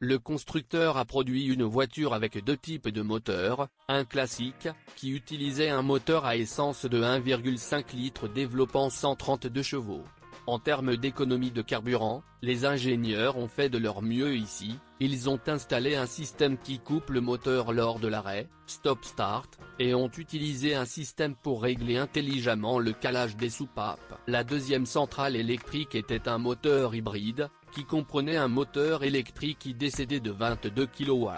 Le constructeur a produit une voiture avec deux types de moteurs, un classique, qui utilisait un moteur à essence de 1,5 litres développant 132 chevaux. En termes d'économie de carburant, les ingénieurs ont fait de leur mieux ici, ils ont installé un système qui coupe le moteur lors de l'arrêt, stop-start, et ont utilisé un système pour régler intelligemment le calage des soupapes. La deuxième centrale électrique était un moteur hybride, qui comprenait un moteur électrique qui décédait de 22 kW.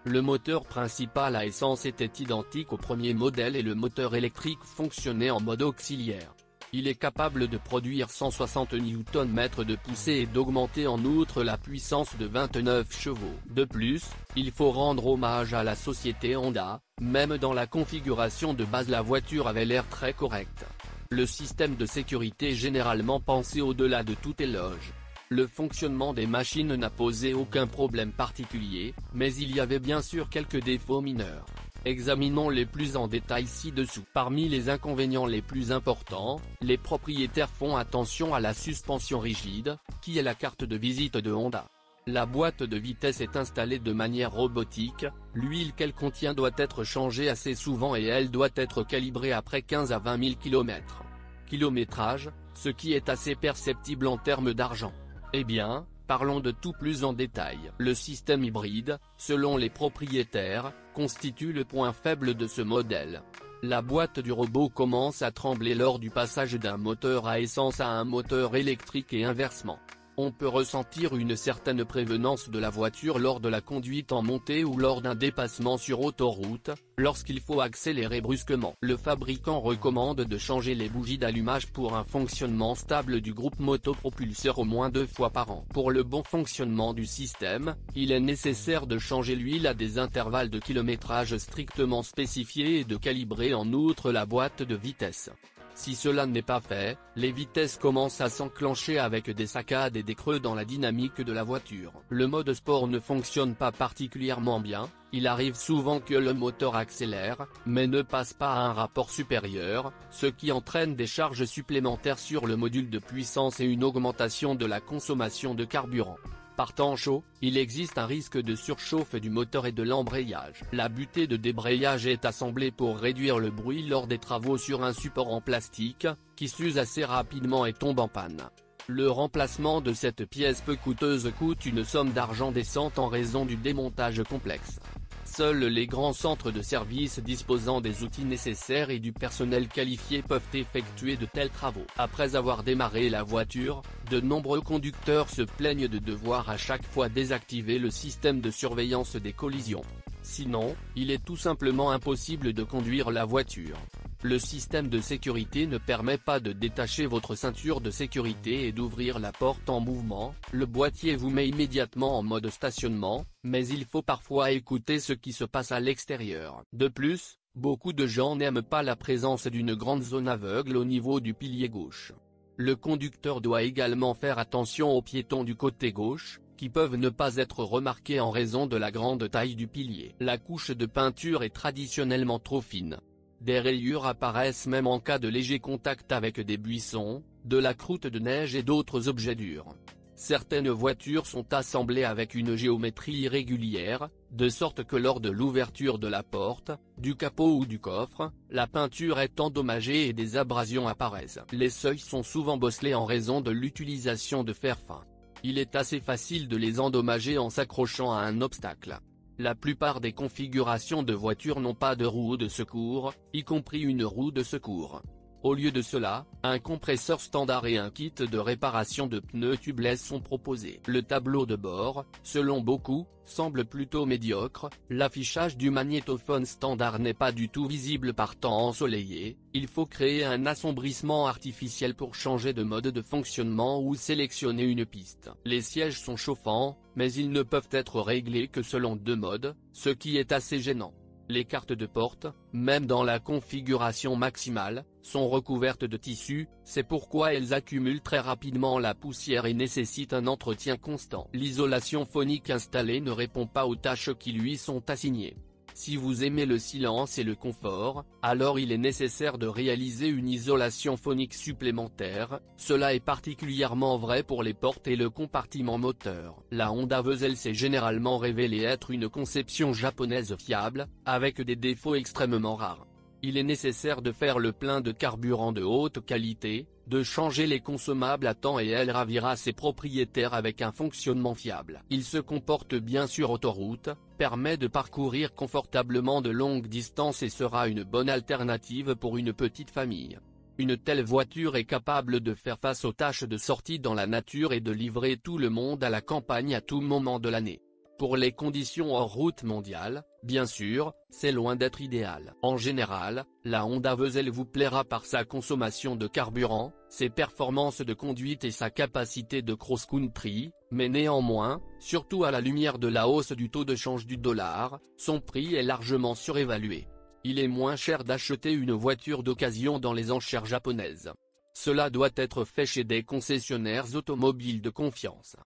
Le moteur principal à essence était identique au premier modèle et le moteur électrique fonctionnait en mode auxiliaire. Il est capable de produire 160 Nm de poussée et d'augmenter en outre la puissance de 29 chevaux. De plus, il faut rendre hommage à la société Honda, même dans la configuration de base la voiture avait l'air très correcte. Le système de sécurité est généralement pensé au-delà de toute éloge. Le fonctionnement des machines n'a posé aucun problème particulier, mais il y avait bien sûr quelques défauts mineurs. Examinons-les plus en détail ci-dessous. Parmi les inconvénients les plus importants, les propriétaires font attention à la suspension rigide, qui est la carte de visite de Honda. La boîte de vitesse est installée de manière robotique, l'huile qu'elle contient doit être changée assez souvent et elle doit être calibrée après 15 à 20 000 km. Kilométrage, ce qui est assez perceptible en termes d'argent. Eh bien, parlons de tout plus en détail. Le système hybride, selon les propriétaires, constitue le point faible de ce modèle. La boîte du robot commence à trembler lors du passage d'un moteur à essence à un moteur électrique et inversement. On peut ressentir une certaine prévenance de la voiture lors de la conduite en montée ou lors d'un dépassement sur autoroute, lorsqu'il faut accélérer brusquement. Le fabricant recommande de changer les bougies d'allumage pour un fonctionnement stable du groupe motopropulseur au moins 2 fois par an. Pour le bon fonctionnement du système, il est nécessaire de changer l'huile à des intervalles de kilométrage strictement spécifiés et de calibrer en outre la boîte de vitesse. Si cela n'est pas fait, les vitesses commencent à s'enclencher avec des saccades et des creux dans la dynamique de la voiture. Le mode sport ne fonctionne pas particulièrement bien, il arrive souvent que le moteur accélère, mais ne passe pas à un rapport supérieur, ce qui entraîne des charges supplémentaires sur le module de puissance et une augmentation de la consommation de carburant. Par temps chaud, il existe un risque de surchauffe du moteur et de l'embrayage. La butée de débrayage est assemblée pour réduire le bruit lors des travaux sur un support en plastique, qui s'use assez rapidement et tombe en panne. Le remplacement de cette pièce peu coûteuse coûte une somme d'argent décente en raison du démontage complexe. Seuls les grands centres de service disposant des outils nécessaires et du personnel qualifié peuvent effectuer de tels travaux. Après avoir démarré la voiture, de nombreux conducteurs se plaignent de devoir à chaque fois désactiver le système de surveillance des collisions. Sinon, il est tout simplement impossible de conduire la voiture. Le système de sécurité ne permet pas de détacher votre ceinture de sécurité et d'ouvrir la porte en mouvement, le boîtier vous met immédiatement en mode stationnement, mais il faut parfois écouter ce qui se passe à l'extérieur. De plus, beaucoup de gens n'aiment pas la présence d'une grande zone aveugle au niveau du pilier gauche. Le conducteur doit également faire attention aux piétons du côté gauche, qui peuvent ne pas être remarqués en raison de la grande taille du pilier. La couche de peinture est traditionnellement trop fine. Des rayures apparaissent même en cas de léger contact avec des buissons, de la croûte de neige et d'autres objets durs. Certaines voitures sont assemblées avec une géométrie irrégulière, de sorte que lors de l'ouverture de la porte, du capot ou du coffre, la peinture est endommagée et des abrasions apparaissent. Les seuils sont souvent bosselés en raison de l'utilisation de fer fin. Il est assez facile de les endommager en s'accrochant à un obstacle. La plupart des configurations de voitures n'ont pas de roue de secours, y compris une roue de secours. Au lieu de cela, un compresseur standard et un kit de réparation de pneus tubeless sont proposés. Le tableau de bord, selon beaucoup, semble plutôt médiocre, l'affichage du magnétophone standard n'est pas du tout visible par temps ensoleillé, il faut créer un assombrissement artificiel pour changer de mode de fonctionnement ou sélectionner une piste. Les sièges sont chauffants, mais ils ne peuvent être réglés que selon 2 modes, ce qui est assez gênant. Les cartes de porte, même dans la configuration maximale, sont recouvertes de tissu, c'est pourquoi elles accumulent très rapidement la poussière et nécessitent un entretien constant. L'isolation phonique installée ne répond pas aux tâches qui lui sont assignées. Si vous aimez le silence et le confort, alors il est nécessaire de réaliser une isolation phonique supplémentaire, cela est particulièrement vrai pour les portes et le compartiment moteur. La Honda Vezel s'est généralement révélée être une conception japonaise fiable, avec des défauts extrêmement rares. Il est nécessaire de faire le plein de carburant de haute qualité, de changer les consommables à temps et elle ravira ses propriétaires avec un fonctionnement fiable. Il se comporte bien sur autoroute, permet de parcourir confortablement de longues distances et sera une bonne alternative pour une petite famille. Une telle voiture est capable de faire face aux tâches de sortie dans la nature et de livrer tout le monde à la campagne à tout moment de l'année. Pour les conditions hors route mondiale, bien sûr, c'est loin d'être idéal. En général, la Honda Vezel vous plaira par sa consommation de carburant, ses performances de conduite et sa capacité de cross-country, mais néanmoins, surtout à la lumière de la hausse du taux de change du dollar, son prix est largement surévalué. Il est moins cher d'acheter une voiture d'occasion dans les enchères japonaises. Cela doit être fait chez des concessionnaires automobiles de confiance.